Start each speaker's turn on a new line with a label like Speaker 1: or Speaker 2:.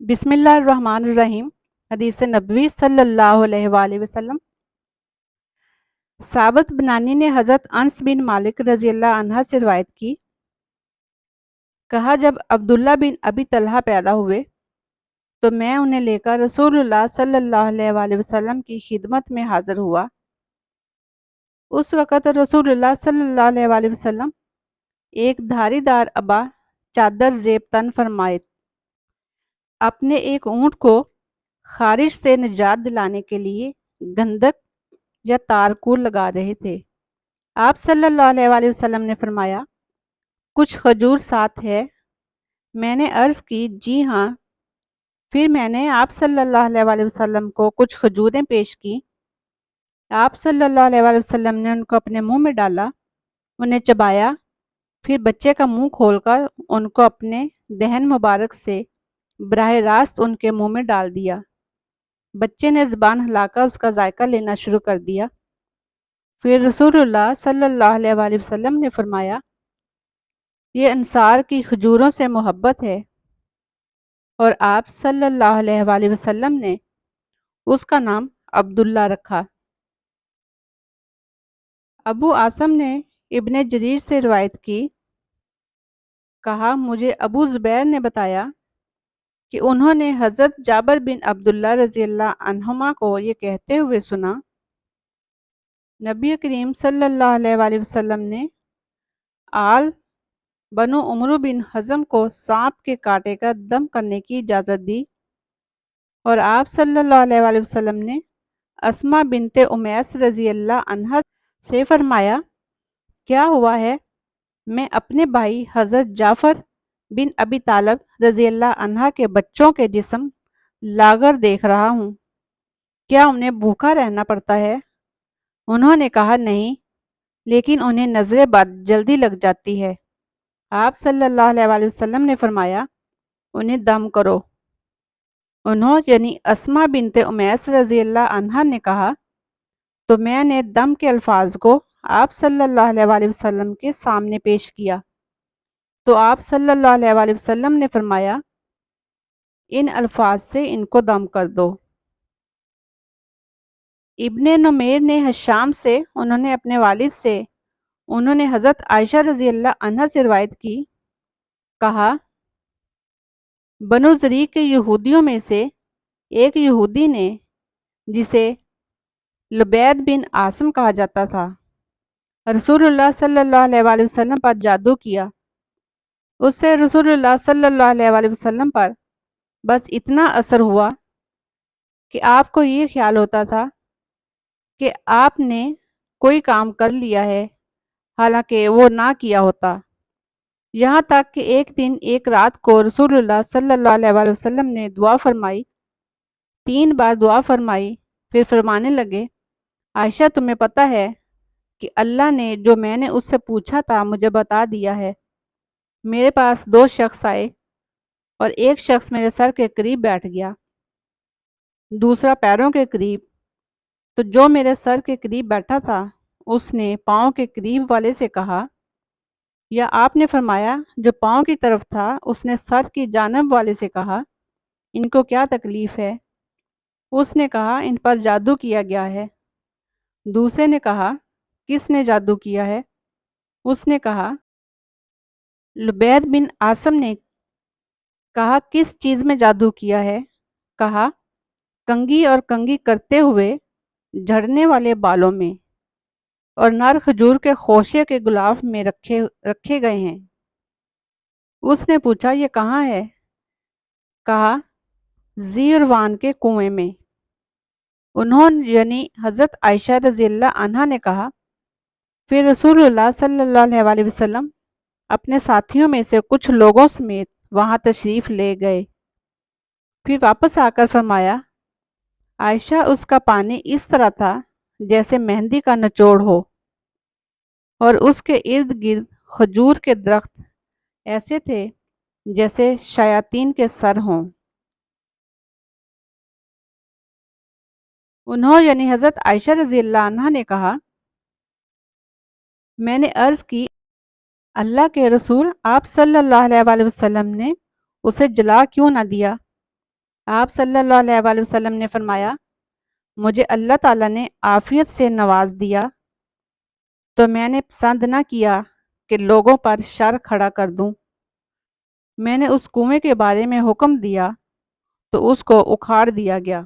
Speaker 1: بسم اللہ الرحمن الرحیم۔ حدیث نبوی صلی اللہ علیہ وآلہ وسلم۔ ثابت بنانی نے حضرت انس بن مالک رضی اللہ عنہ سے روایت کی، کہا جب عبداللہ بن ابی طلحہ پیدا ہوئے تو میں انہیں لے کر رسول اللہ صلی اللہ علیہ وآلہ وسلم کی خدمت میں حاضر ہوا۔ اس وقت رسول اللہ صلی اللہ علیہ وآلہ وسلم ایک دھاری دار ابا چادر زیب تن فرمائے اپنے ایک اونٹ کو خارش سے نجات دلانے کے لیے گندک یا تارکول لگا رہے تھے۔ آپ صلی اللہ علیہ وآلہ وسلم نے فرمایا، کچھ کھجور ساتھ ہے؟ میں نے عرض کی، جی ہاں۔ پھر میں نے آپ صلی اللہ علیہ وآلہ وسلم کو کچھ کھجوریں پیش کی۔ آپ صلی اللہ علیہ وآلہ وسلم نے ان کو اپنے منہ میں ڈالا، انہیں چبایا، پھر بچے کا منہ کھول کر ان کو اپنے دہن مبارک سے براہ راست ان کے منہ میں ڈال دیا۔ بچے نے زبان ہلا کر اس کا ذائقہ لینا شروع کر دیا۔ پھر رسول اللہ صلی اللہ علیہ وآلہ وسلم نے فرمایا، یہ انصار کی کھجوروں سے محبت ہے، اور آپ صلی اللہ علیہ وآلہ وسلم نے اس کا نام عبداللہ رکھا۔ ابو عاصم نے ابن جریر سے روایت کی، کہا مجھے ابو زبیر نے بتایا کہ انہوں نے حضرت جابر بن عبداللہ رضی اللہ عنہما کو یہ کہتے ہوئے سنا، نبی کریم صلی اللہ علیہ وآلہ وسلم نے آل بنو عمرو بن حزم کو سانپ کے کاٹے کا دم کرنے کی اجازت دی، اور آپ صلی اللہ علیہ وآلہ وسلم نے اسما بنت امیس رضی اللہ عنہا سے فرمایا، کیا ہوا ہے؟ میں اپنے بھائی حضرت جعفر بن ابی طالب رضی اللہ عنہ کے بچوں کے جسم لاغر دیکھ رہا ہوں، کیا انہیں بھوکا رہنا پڑتا ہے؟ انہوں نے کہا، نہیں، لیکن انہیں نظر بد جلدی لگ جاتی ہے۔ آپ صلی اللہ علیہ وآلہ وسلم نے فرمایا، انہیں دم کرو۔ انہوں یعنی اسما بنت امیس رضی اللہ عنہا نے کہا، تو میں نے دم کے الفاظ کو آپ صلی اللہ علیہ وآلہ وسلم کے سامنے پیش کیا، تو آپ صلی اللہ علیہ وآلہ وسلم نے فرمایا، ان الفاظ سے ان کو دم کر دو۔ ابن نمیر نے ہشام سے، انہوں نے اپنے والد سے، انہوں نے حضرت عائشہ رضی اللہ عنہا سے روایت کی، کہا بنو زریق کے یہودیوں میں سے ایک یہودی نے، جسے لبید بن عاصم کہا جاتا تھا، رسول اللہ صلی اللہ علیہ وآلہ وسلم پر جادو کیا۔ اس سے رسول اللہ صلی اللہ علیہ وآلہ وسلم پر بس اتنا اثر ہوا کہ آپ کو یہ خیال ہوتا تھا کہ آپ نے کوئی کام کر لیا ہے، حالانکہ وہ نہ کیا ہوتا۔ یہاں تک کہ ایک دن ایک رات کو رسول اللہ صلی اللہ علیہ وآلہ وسلم نے دعا فرمائی، 3 بار دعا فرمائی، پھر فرمانے لگے، عائشہ تمہیں پتہ ہے کہ اللہ نے جو میں نے اس سے پوچھا تھا مجھے بتا دیا ہے۔ میرے پاس 2 شخص آئے، اور ایک شخص میرے سر کے قریب بیٹھ گیا، دوسرا پیروں کے قریب، تو جو میرے سر کے قریب بیٹھا تھا اس نے پاؤں کے قریب والے سے کہا، یا آپ نے فرمایا جو پاؤں کی طرف تھا اس نے سر کی جانب والے سے کہا، ان کو کیا تکلیف ہے؟ اس نے کہا، ان پر جادو کیا گیا ہے۔ دوسرے نے کہا، کس نے جادو کیا ہے؟ اس نے کہا، لبید بن عاصم نے۔ کہا، کس چیز میں جادو کیا ہے؟ کہا، کنگھی اور کنگھی کرتے ہوئے جھڑنے والے بالوں میں، اور نر کھجور کے خوشے کے غلاف میں رکھے گئے ہیں۔ اس نے پوچھا، یہ کہاں ہے؟ کہا، زیروان کے کنویں میں۔ انہوں یعنی حضرت عائشہ رضی اللہ عنہا نے کہا، پھر رسول اللہ صلی اللہ علیہ وآلہ وسلم اپنے ساتھیوں میں سے کچھ لوگوں سمیت وہاں تشریف لے گئے۔ پھر واپس آ کر فرمایا، عائشہ اس کا پانی اس طرح تھا جیسے مہندی کا نچوڑ ہو، اور اس کے ارد گرد کھجور کے درخت ایسے تھے جیسے شیاطین کے سر ہوں۔ انہوں یعنی حضرت عائشہ رضی اللہ عنہا نے کہا، میں نے عرض کی، اللہ کے رسول آپ صلی اللہ علیہ وآلہ وسلم نے اسے جلا کیوں نہ دیا؟ آپ صلی اللہ علیہ وآلہ وسلم نے فرمایا، مجھے اللہ تعالیٰ نے عافیت سے نواز دیا تو میں نے پسند نہ کیا کہ لوگوں پر شر کھڑا کر دوں۔ میں نے اس کنویں کے بارے میں حکم دیا تو اس کو اکھاڑ دیا گیا۔